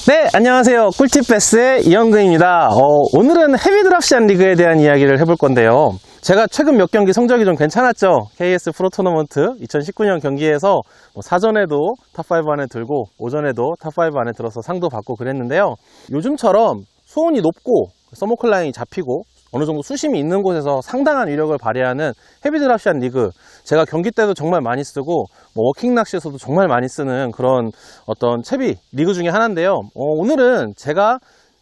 네, 안녕하세요. 꿀팁 베스의 이영근입니다. 오늘은 헤비 드랍샷 리그에 대한 이야기를 해볼 건데요. 제가 최근 몇 경기 성적이 좀 괜찮았죠. KS 프로 토너먼트 2019년 경기에서 사전에도 탑5 안에 들고 오전에도 탑5 안에 들어서 상도 받고 그랬는데요. 요즘처럼 수온이 높고 서머클라인이 잡히고 어느 정도 수심이 있는 곳에서 상당한 위력을 발휘하는 헤비 드랍샷 리그, 제가 경기 때도 정말 많이 쓰고 워킹 낚시에서도 정말 많이 쓰는 그런 어떤 채비 리그 중에 하나인데요. 오늘은 제가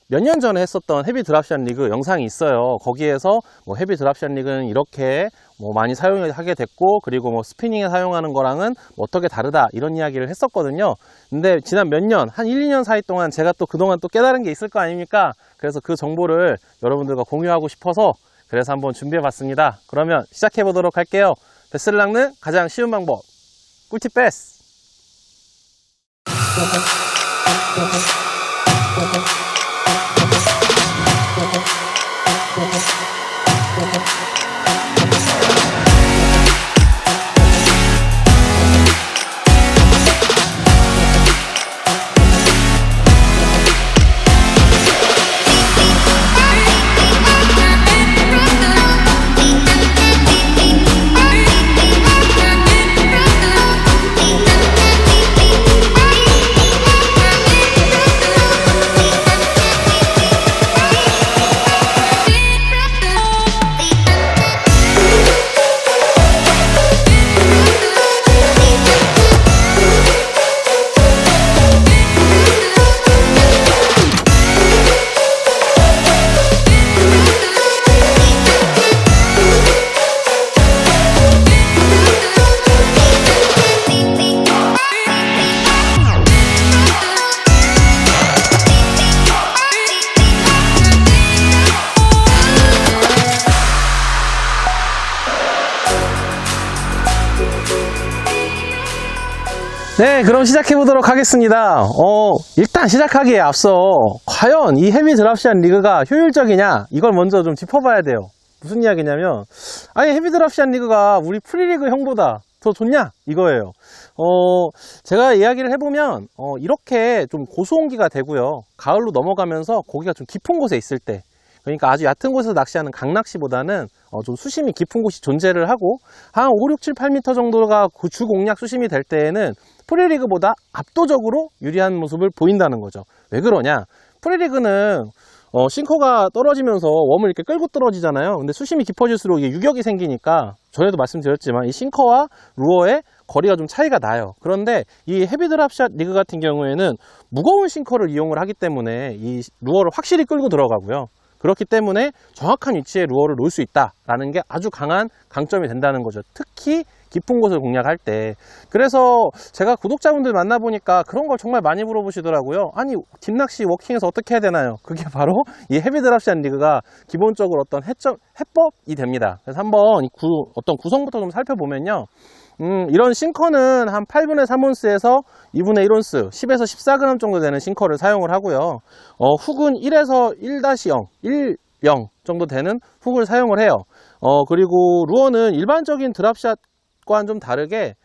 몇 년 전에 했었던 헤비 드랍샷 리그 영상이 있어요. 거기에서 헤비 드랍샷 리그는 이렇게 많이 사용하게 됐고, 그리고 스피닝에 사용하는 거랑은 어떻게 다르다, 이런 이야기를 했었거든요. 근데 지난 몇 년, 한 1, 2년 사이 동안 제가 또 그동안 또 깨달은 게 있을 거 아닙니까? 그래서 그 정보를 여러분들과 공유하고 싶어서 그래서 한번 준비해 봤습니다. 그러면 시작해 보도록 할게요. 베스를 낚는 가장 쉬운 방법, 꿀팁 베스. 네, 그럼 시작해 보도록 하겠습니다. 일단 시작하기에 앞서 과연 이 헤비 드랍샷 리그가 효율적이냐, 이걸 먼저 좀 짚어봐야 돼요. 무슨 이야기냐면, 아니 헤비 드랍샷 리그가 우리 프리리그 형보다 더 좋냐, 이거예요. 제가 이야기를 해보면 이렇게 좀 고수온기가 되고요, 가을로 넘어가면서 고기가 좀 깊은 곳에 있을 때, 그러니까 아주 얕은 곳에서 낚시하는 강낚시보다는 좀 수심이 깊은 곳이 존재를 하고 한 5, 6, 7, 8m 정도가 그 주 공략 수심이 될 때에는 프리리그보다 압도적으로 유리한 모습을 보인다는 거죠. 왜 그러냐? 프리리그는 싱커가 떨어지면서 웜을 이렇게 끌고 떨어지잖아요. 근데 수심이 깊어질수록 이게 유격이 생기니까, 전에도 말씀드렸지만 이 싱커와 루어의 거리가 좀 차이가 나요. 그런데 이 헤비 드랍샷 리그 같은 경우에는 무거운 싱커를 이용을 하기 때문에 이 루어를 확실히 끌고 들어가고요. 그렇기 때문에 정확한 위치에 루어를 놓을 수 있다라는 게 아주 강한 강점이 된다는 거죠. 특히 깊은 곳을 공략할 때. 그래서 제가 구독자분들 만나보니까 그런 걸 정말 많이 물어보시더라고요. 아니, 딥낚시 워킹에서 어떻게 해야 되나요? 그게 바로 이 헤비 드랍샷 리그가 기본적으로 어떤 해법이 됩니다. 그래서 한번 어떤 구성부터 좀 살펴보면요. 이런 싱커는 한 8분의 3온스에서 2분의 1온스, 10에서 14g 정도 되는 싱커를 사용을 하고요. 훅은 1에서 1-0, 1-0 정도 되는 훅을 사용을 해요. 그리고 루어는 일반적인 드랍샷과는 좀 다르게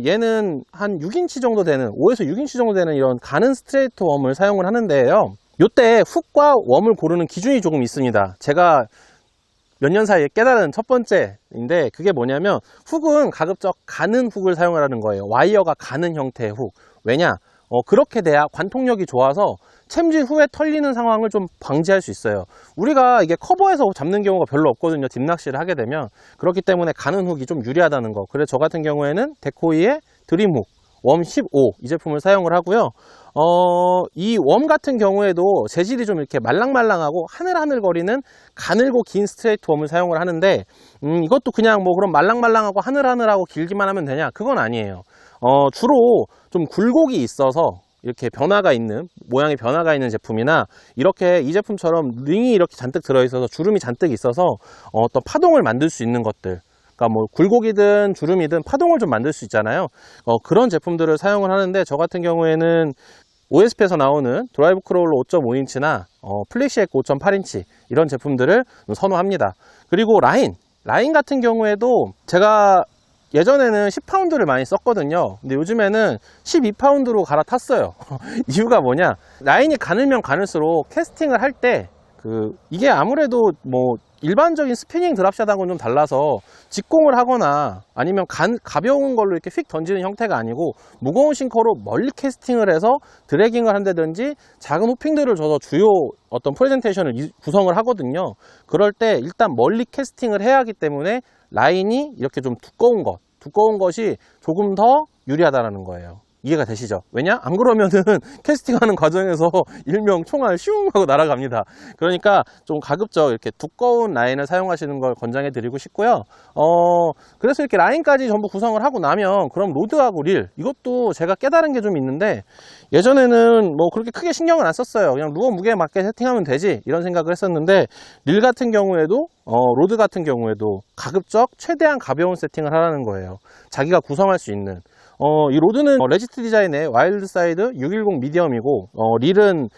얘는 한 6인치 정도 되는, 5에서 6인치 정도 되는 이런 가는 스트레이트 웜을 사용을 하는데요. 요때 훅과 웜을 고르는 기준이 조금 있습니다. 제가 몇 년 사이에 깨달은 첫 번째인데, 그게 뭐냐면 훅은 가급적 가는 훅을 사용하라는 거예요. 와이어가 가는 형태의 훅. 왜냐? 그렇게 돼야 관통력이 좋아서 챔질 후에 털리는 상황을 좀 방지할 수 있어요. 우리가 이게 커버에서 잡는 경우가 별로 없거든요, 딥낚시를 하게 되면. 그렇기 때문에 가는 훅이 좀 유리하다는 거. 그래서 저 같은 경우에는 데코이의 드림훅 웜 15 이 제품을 사용을 하고요. 이 웜 같은 경우에도 재질이 좀 이렇게 말랑말랑하고 하늘하늘거리는 가늘고 긴 스트레이트 웜을 사용을 하는데, 이것도 그냥 그런 말랑말랑하고 하늘하늘하고 길기만 하면 되냐? 그건 아니에요. 주로 좀 굴곡이 있어서 이렇게 변화가 있는, 모양의 변화가 있는 제품이나, 이렇게 이 제품처럼 링이 이렇게 잔뜩 들어있어서 주름이 잔뜩 있어서 어떤 파동을 만들 수 있는 것들, 그러니까 굴곡이든 주름이든 파동을 좀 만들 수 있잖아요. 그런 제품들을 사용을 하는데, 저 같은 경우에는 OSP에서 나오는 드라이브 크로울러 5.5인치나 플렉시에코 5.8인치 이런 제품들을 선호합니다. 그리고 라인 같은 경우에도 제가 예전에는 10파운드를 많이 썼거든요. 근데 요즘에는 12파운드로 갈아탔어요. 이유가 뭐냐? 라인이 가늘면 가늘수록 캐스팅을 할 때 이게 아무래도 뭐 일반적인 스피닝 드랍샷하고는 좀 달라서 직공을 하거나 아니면 가벼운 걸로 이렇게 휙 던지는 형태가 아니고 무거운 싱커로 멀리 캐스팅을 해서 드래깅을 한다든지 작은 호핑들을 줘서 주요 어떤 프레젠테이션을 구성을 하거든요. 그럴 때 일단 멀리 캐스팅을 해야 하기 때문에 라인이 이렇게 좀 두꺼운 것이 조금 더 유리하다는 거예요. 이해가 되시죠? 왜냐? 안 그러면은 캐스팅하는 과정에서 일명 총알 슝 하고 날아갑니다. 그러니까 좀 가급적 이렇게 두꺼운 라인을 사용하시는 걸 권장해 드리고 싶고요. 그래서 이렇게 라인까지 전부 구성을 하고 나면 그럼 로드하고 릴, 이것도 제가 깨달은 게 좀 있는데, 예전에는 뭐 그렇게 크게 신경을 안 썼어요. 그냥 루어 무게에 맞게 세팅하면 되지 이런 생각을 했었는데, 릴 같은 경우에도 로드 같은 경우에도 가급적 최대한 가벼운 세팅을 하라는 거예요. 자기가 구성할 수 있는. 이 로드는 레지트 디자인의 와일드 사이드 610 미디엄이고, 릴은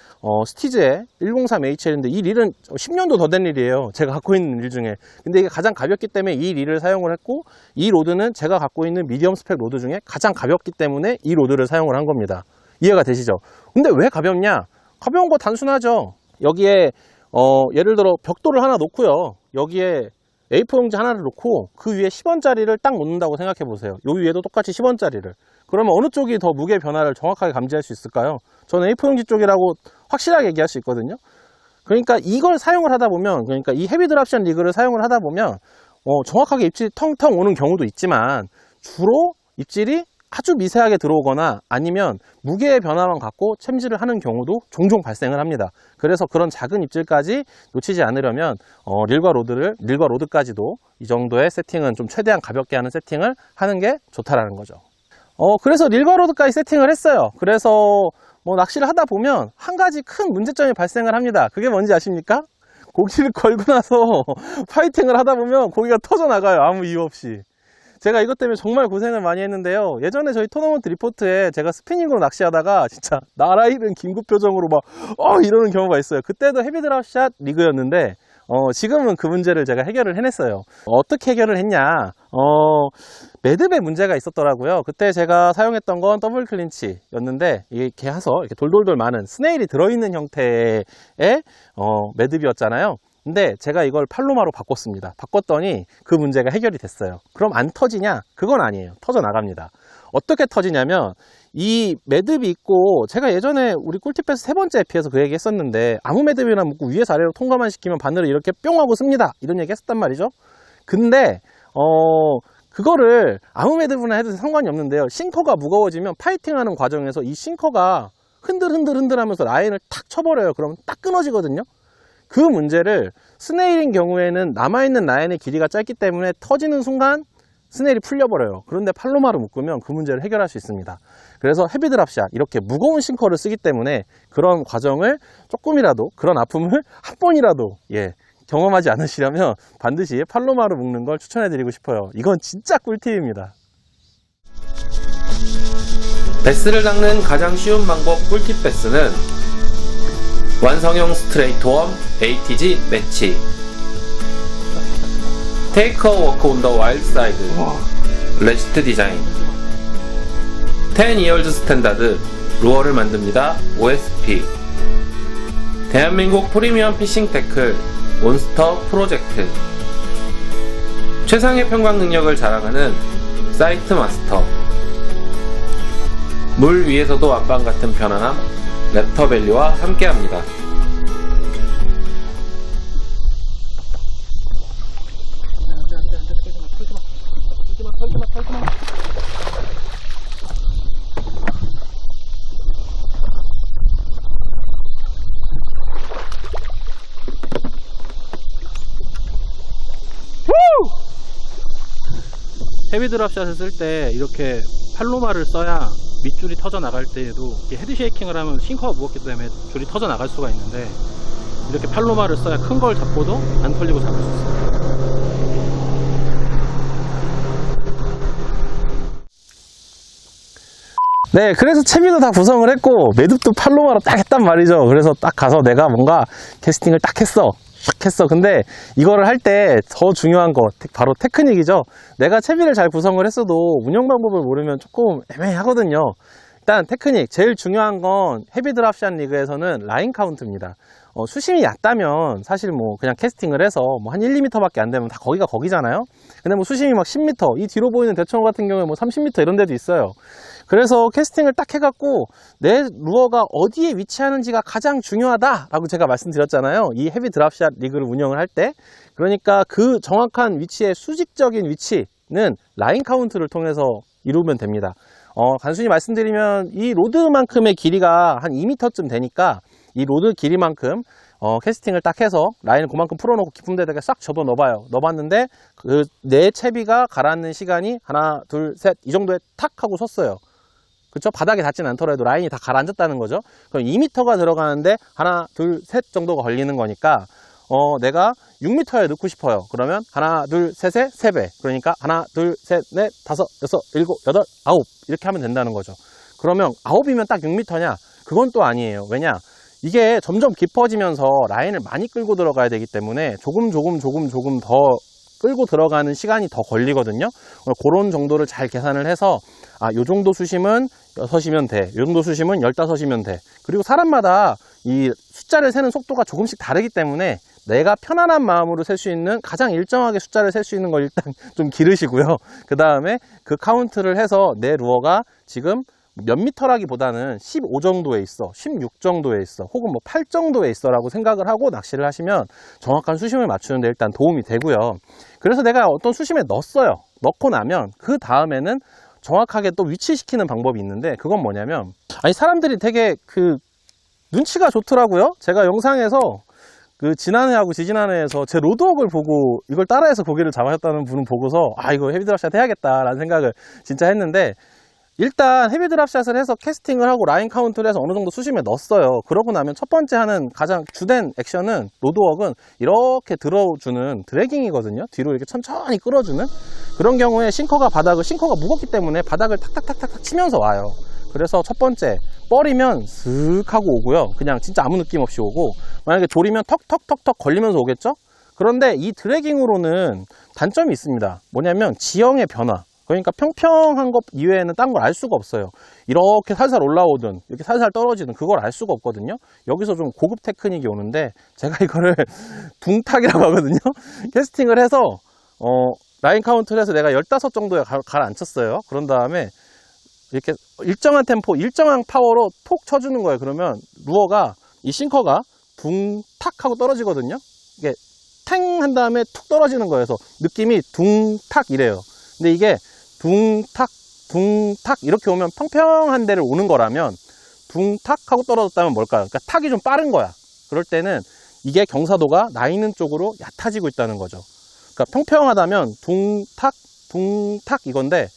스티즈의 103HL인데, 이 릴은 10년도 더 된 릴이에요. 제가 갖고 있는 릴 중에. 근데 이게 가장 가볍기 때문에 이 릴을 사용을 했고, 이 로드는 제가 갖고 있는 미디엄 스펙 로드 중에 가장 가볍기 때문에 이 로드를 사용을 한 겁니다. 이해가 되시죠? 근데 왜 가볍냐? 가벼운 거 단순하죠. 여기에 예를 들어 벽돌을 하나 놓고요, 여기에 A4 용지 하나를 놓고 그 위에 10원짜리를 딱 놓는다고 생각해 보세요. 요 위에도 똑같이 10원짜리를. 그러면 어느 쪽이 더 무게 변화를 정확하게 감지할 수 있을까요? 저는 A4 용지 쪽이라고 확실하게 얘기할 수 있거든요. 그러니까 이걸 사용을 하다 보면, 그러니까 이 헤비 드랍션 리그를 사용을 하다 보면 정확하게 입질이 텅텅 오는 경우도 있지만, 주로 입질이 아주 미세하게 들어오거나 아니면 무게의 변화만 갖고 챔질을 하는 경우도 종종 발생을 합니다. 그래서 그런 작은 입질까지 놓치지 않으려면 릴과 로드까지도 이 정도의 세팅은 좀 최대한 가볍게 하는 세팅을 하는 게 좋다라는 거죠. 그래서 릴과 로드까지 세팅을 했어요. 그래서 뭐 낚시를 하다 보면 한 가지 큰 문제점이 발생을 합니다. 그게 뭔지 아십니까? 고기를 걸고 나서 파이팅을 하다 보면 고기가 터져 나가요. 아무 이유 없이. 제가 이것 때문에 정말 고생을 많이 했는데요. 예전에 저희 토너먼트 리포트에 제가 스피닝으로 낚시하다가 진짜 나라 잃은 긴급 표정으로 막 이러는 경우가 있어요. 그때도 헤비 드랍샷 리그였는데 지금은 그 문제를 제가 해결을 해냈어요. 어떻게 해결을 했냐? 매듭에 문제가 있었더라고요. 그때 제가 사용했던 건 더블 클린치였는데, 이게 개하서 이렇게 돌돌돌 많은 스네일이 들어있는 형태의 매듭이었잖아요. 근데 제가 이걸 팔로마로 바꿨습니다. 바꿨더니 그 문제가 해결이 됐어요. 그럼 안 터지냐? 그건 아니에요. 터져 나갑니다. 어떻게 터지냐면, 이 매듭이 있고, 제가 예전에 우리 꿀팁패스 3번째 에피에서 그 얘기 했었는데, 아무 매듭이나 묶고 위에서 아래로 통과만 시키면 바늘을 이렇게 뿅 하고 씁니다. 이런 얘기 했었단 말이죠. 근데 그거를 아무 매듭이나 해도 상관이 없는데요. 싱커가 무거워지면 파이팅하는 과정에서 이 싱커가 흔들 하면서 라인을 탁 쳐버려요. 그러면 딱 끊어지거든요. 그 문제를 스네일인 경우에는 남아있는 라인의 길이가 짧기 때문에 터지는 순간 스네일이 풀려버려요. 그런데 팔로마로 묶으면 그 문제를 해결할 수 있습니다. 그래서 헤비 드랍샷, 이렇게 무거운 싱커를 쓰기 때문에 그런 과정을 조금이라도, 그런 아픔을 한 번이라도 경험하지 않으시려면 반드시 팔로마로 묶는 걸 추천해드리고 싶어요. 이건 진짜 꿀팁입니다. 베스를 낚는 가장 쉬운 방법 꿀팁 베스는 완성형 스트레이트 웜 ATG 매치, 테이크 어 워크 온 더 와일드 사이드 레지트 디자인, 10 이어즈 스탠다드 루어를 만듭니다. OSP, 대한민국 프리미엄 피싱 태클 몬스터 프로젝트, 최상의 평광 능력을 자랑하는 사이트 마스터, 물 위에서도 앞방 같은 편안함 랩터밸리와 함께합니다. 헤비 드랍샷을 쓸 때 이렇게 팔로마를 써야 밑줄이 터져 나갈 때에도 헤드 쉐이킹을 하면 싱커가 무겁기 때문에 줄이 터져 나갈 수가 있는데, 이렇게 팔로마를 써야 큰 걸 잡고도 안 털리고 잡을 수 있어요. 네, 그래서 채비도 다 구성을 했고 매듭도 팔로마로 딱 했단 말이죠. 그래서 딱 가서 내가 뭔가 캐스팅을 딱 했어. 샥 했어. 근데 이거를 할 때 더 중요한 거 바로 테크닉이죠. 내가 채비를 잘 구성을 했어도 운영 방법을 모르면 조금 애매하거든요. 일단 테크닉 제일 중요한 건 헤비 드랍샷 리그에서는 라인 카운트입니다. 수심이 얕다면 사실 뭐 그냥 캐스팅을 해서 뭐 한 1, 2m밖에 안 되면 다 거기가 거기잖아요. 근데 뭐 수심이 막 10m, 이 뒤로 보이는 대청호 같은 경우에 뭐 30m 이런 데도 있어요. 그래서 캐스팅을 딱 해갖고 내 루어가 어디에 위치하는지가 가장 중요하다라고 제가 말씀드렸잖아요. 이 헤비 드랍샷 리그를 운영을 할 때. 그러니까 그 정확한 위치의 수직적인 위치는 라인 카운트를 통해서 이루면 됩니다. 단순히 말씀드리면 이 로드만큼의 길이가 한 2m쯤 되니까 이 로드 길이만큼 캐스팅을 딱 해서 라인을 그만큼 풀어놓고 깊은 데다가 싹 접어 넣어봐요. 넣어봤는데 그 내 채비가 가라앉는 시간이 하나, 둘, 셋 이 정도에 탁 하고 섰어요. 그쵸? 바닥에 닿진 않더라도 라인이 다 가라앉았다는 거죠. 그럼 2m가 들어가는데 하나, 둘, 셋 정도가 걸리는 거니까 내가 6m에 넣고 싶어요. 그러면 하나, 둘, 셋에 3배. 그러니까 하나, 둘, 셋, 넷, 다섯, 여섯, 일곱, 여덟, 아홉 이렇게 하면 된다는 거죠. 그러면 9이면 딱 6m냐? 그건 또 아니에요. 왜냐? 이게 점점 깊어지면서 라인을 많이 끌고 들어가야 되기 때문에 조금 더 끌고 들어가는 시간이 더 걸리거든요. 그런 정도를 잘 계산을 해서 요 정도 수심은 6이면 돼. 요 정도 수심은 15이면 돼. 그리고 사람마다 이 숫자를 세는 속도가 조금씩 다르기 때문에 내가 편안한 마음으로 셀 수 있는 가장 일정하게 숫자를 셀 수 있는 걸 일단 좀 기르시고요. 그 다음에 그 카운트를 해서 내 루어가 지금 몇 미터라기보다는 15 정도에 있어, 16 정도에 있어, 혹은 뭐 8 정도에 있어 라고 생각을 하고 낚시를 하시면 정확한 수심을 맞추는데 일단 도움이 되고요. 그래서 내가 어떤 수심에 넣었어요. 넣고 나면 그 다음에는 정확하게 또 위치시키는 방법이 있는데, 그건 뭐냐면 사람들이 되게 눈치가 좋더라고요. 제가 영상에서 지난해하고 지지난해에서 제 로드웍을 보고 이걸 따라해서 고기를 잡으셨다는 분은 보고서 이거 헤비 드랍샷 해야겠다라는 생각을 진짜 했는데, 일단 헤비 드랍샷을 해서 캐스팅을 하고 라인 카운트를 해서 어느 정도 수심에 넣었어요. 그러고 나면 첫 번째 하는 가장 주된 액션은, 로드웍은 이렇게 들어주는 드래깅이거든요. 뒤로 이렇게 천천히 끌어주는 그런 경우에 싱커가 무겁기 때문에 바닥을 탁탁탁탁 치면서 와요. 그래서 첫 번째 뻘이면 슥 하고 오고요. 그냥 진짜 아무 느낌 없이 오고, 만약에 졸이면 턱턱턱턱 걸리면서 오겠죠. 그런데 이 드래깅으로는 단점이 있습니다. 뭐냐면 지형의 변화. 그러니까 평평한 것 이외에는 딴 걸 알 수가 없어요. 이렇게 살살 올라오든 이렇게 살살 떨어지든 그걸 알 수가 없거든요. 여기서 좀 고급 테크닉이 오는데, 제가 이거를 둥탁이라고 하거든요. 캐스팅을 해서 라인 카운트를 해서 내가 15 정도에 가라앉혔어요. 그런 다음에 이렇게 일정한 템포, 일정한 파워로 톡 쳐주는 거예요. 그러면 루어가, 이 싱커가 둥탁 하고 떨어지거든요. 이게 탱 한 다음에 툭 떨어지는 거예요. 그래서 느낌이 둥탁 이래요. 근데 이게 둥탁 둥탁 이렇게 오면 평평한 데를 오는 거라면, 둥탁 하고 떨어졌다면 뭘까요? 그러니까 탁이 좀 빠른 거야. 그럴 때는 이게 경사도가 나 있는 쪽으로 얕아지고 있다는 거죠. 그러니까 평평하다면 둥탁 둥탁 이건데,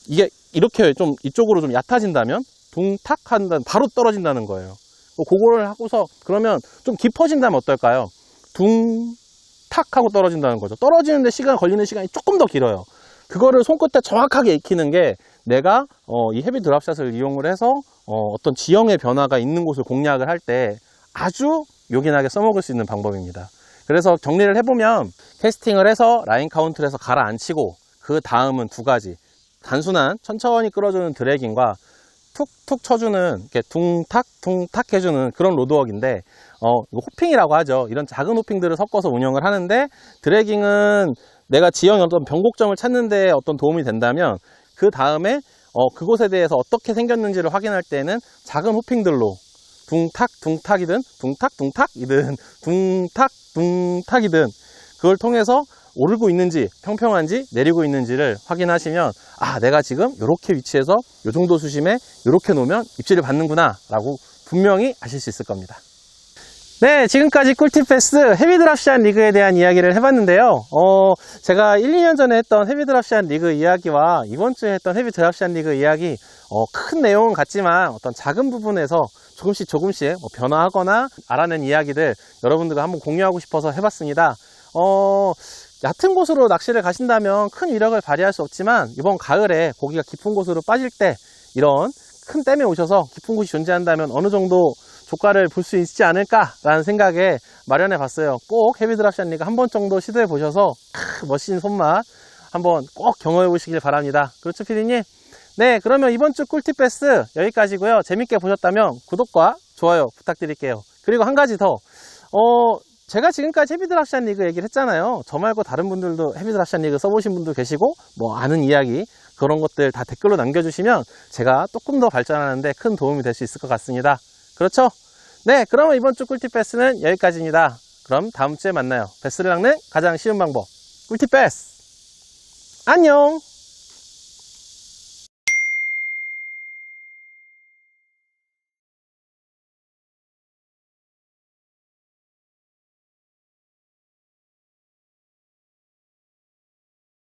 이게 이렇게 좀 이쪽으로 좀 얕아진다면 둥탁 한다면 바로 떨어진다는 거예요. 그거를 하고서 그러면 좀 깊어진다면 어떨까요? 둥탁 하고 떨어진다는 거죠. 떨어지는데 걸리는 시간이 조금 더 길어요. 그거를 손끝에 정확하게 익히는 게, 내가 이 헤비 드랍샷을 이용을 해서 어떤 지형의 변화가 있는 곳을 공략을 할 때 아주 요긴하게 써먹을 수 있는 방법입니다. 그래서 정리를 해보면, 캐스팅을 해서 라인 카운트를 해서 가라앉히고, 그 다음은 두 가지. 단순한 천천히 끌어주는 드래깅과 툭툭 쳐주는, 이렇게 둥탁 둥탁 해주는 그런 로드웍인데, 이거 호핑이라고 하죠. 이런 작은 호핑들을 섞어서 운영을 하는데, 드래깅은 내가 지형의 어떤 변곡점을 찾는 데 어떤 도움이 된다면, 그 다음에 그곳에 대해서 어떻게 생겼는지를 확인할 때는 작은 호핑들로 둥탁 둥탁이든 둥탁 둥탁이든 둥탁 둥탁이든 그걸 통해서 오르고 있는지 평평한지 내리고 있는지를 확인하시면, 내가 지금 이렇게 위치해서 이 정도 수심에 이렇게 놓으면 입질을 받는구나 라고 분명히 아실 수 있을 겁니다. 네, 지금까지 꿀팁 패스 헤비 드랍샷 리그에 대한 이야기를 해봤는데요. 제가 1, 2년 전에 했던 헤비 드랍샷 리그 이야기와 이번 주에 했던 헤비 드랍샷 리그 이야기, 큰 내용은 같지만 어떤 작은 부분에서 조금씩 변화하거나 알아낸 이야기들 여러분들과 한번 공유하고 싶어서 해봤습니다. 얕은 곳으로 낚시를 가신다면 큰 위력을 발휘할 수 없지만, 이번 가을에 고기가 깊은 곳으로 빠질 때 이런 큰 댐에 오셔서 깊은 곳이 존재한다면 어느 정도 조과를 볼 수 있지 않을까라는 생각에 마련해 봤어요. 꼭 헤비 드랍샷 리그 한 번 정도 시도해 보셔서 멋진 손맛 한번 꼭 경험해 보시길 바랍니다. 그렇죠, 피디님? 네, 그러면 이번 주 꿀팁 패스 여기까지고요. 재밌게 보셨다면 구독과 좋아요 부탁드릴게요. 그리고 한 가지 더, 제가 지금까지 헤비 드랍샷 리그 얘기를 했잖아요. 저 말고 다른 분들도 헤비 드랍샷 리그 써보신 분도 계시고, 뭐 아는 이야기 그런 것들 다 댓글로 남겨주시면 제가 조금 더 발전하는데 큰 도움이 될 수 있을 것 같습니다. 그렇죠? 네, 그러면 이번 주 꿀팁 패스는 여기까지입니다. 그럼 다음 주에 만나요. 베스를 낚는 가장 쉬운 방법, 꿀팁 패스. 안녕.